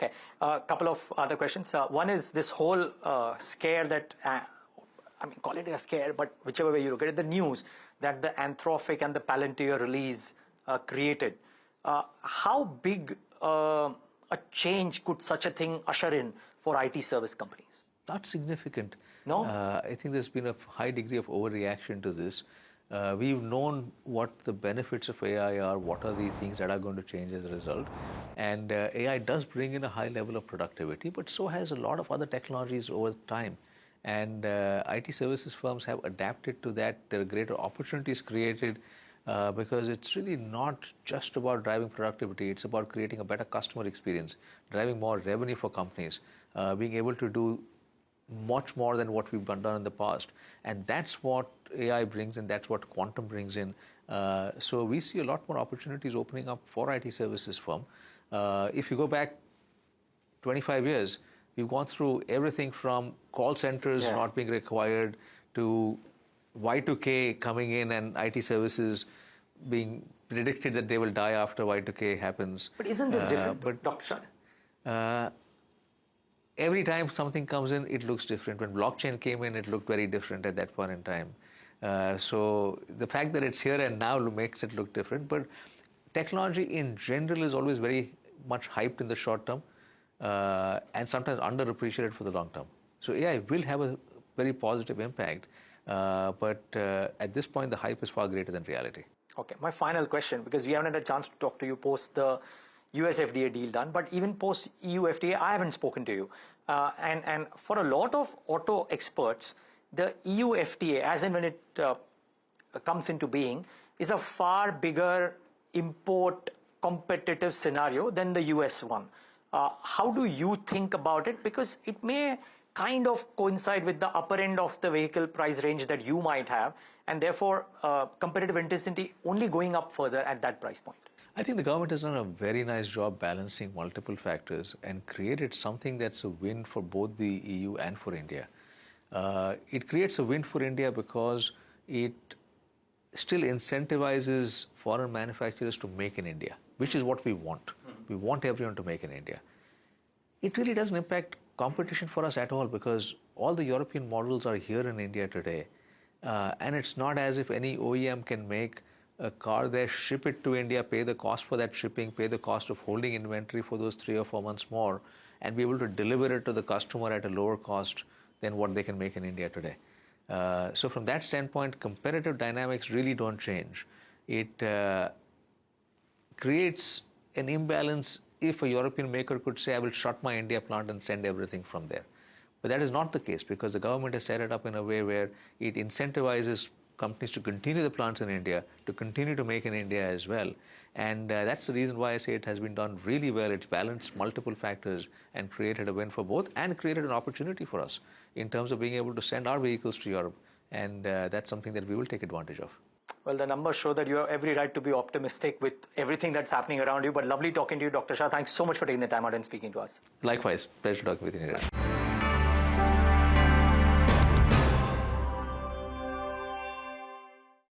Okay, a couple of other questions. One is this whole scare that, call it a scare, but whichever way you look at it, the news that the Anthropic and the Palantir release created. How big a change could such a thing usher in for IT service companies? Not significant. No? I think there's been a high degree of overreaction to this. We've known what the benefits of AI are, what are the things that are going to change as a result. And AI does bring in a high level of productivity, but so has a lot of other technologies over time. And IT services firms have adapted to that. There are greater opportunities created because it's really not just about driving productivity. It's about creating a better customer experience, driving more revenue for companies, being able to do much more than what we've done in the past. And that's what AI brings in, that's what quantum brings in. So we see a lot more opportunities opening up for IT services firm. If you go back 25 years, we've gone through everything from call centers not being required to Y2K coming in and IT services being predicted that they will die after Y2K happens. But isn't this different, Dr. Shah? Every time something comes in, it looks different. When blockchain came in, it looked very different at that point in time. So the fact that it's here and now makes it look different. But technology in general is always very much hyped in the short term and sometimes underappreciated for the long term. So AI will have a very positive impact. But at this point, the hype is far greater than reality. Okay, my final question, because we haven't had a chance to talk to you post the US FDA deal done, but even post EU FDA, I haven't spoken to you. And for a lot of auto experts, the EU FDA, as and when it comes into being, is a far bigger import competitive scenario than the US one. How do you think about it? Because it may kind of coincide with the upper end of the vehicle price range that you might have, and therefore competitive intensity only going up further at that price point. I think the government has done a very nice job balancing multiple factors and created something that's a win for both the EU and for India. It creates a win for India because it still incentivizes foreign manufacturers to make in India, which is what we want. We want everyone to make in India. It really doesn't impact competition for us at all because all the European models are here in India today. And it's not as if any OEM can make a car there, ship it to India, pay the cost for that shipping, pay the cost of holding inventory for those 3 or 4 months more, and be able to deliver it to the customer at a lower cost than what they can make in India today. So from that standpoint, competitive dynamics really don't change. It creates an imbalance if a European maker could say, I will shut my India plant and send everything from there. But that is not the case because the government has set it up in a way where it incentivizes companies to continue the plants in India, to continue to make in India as well. And that's the reason why I say it has been done really well. It's balanced multiple factors and created a win for both and created an opportunity for us in terms of being able to send our vehicles to Europe. And that's something that we will take advantage of. Well, the numbers show that you have every right to be optimistic with everything that's happening around you. But lovely talking to you, Dr. Shah. Thanks so much for taking the time out and speaking to us. Likewise. Pleasure talking with you.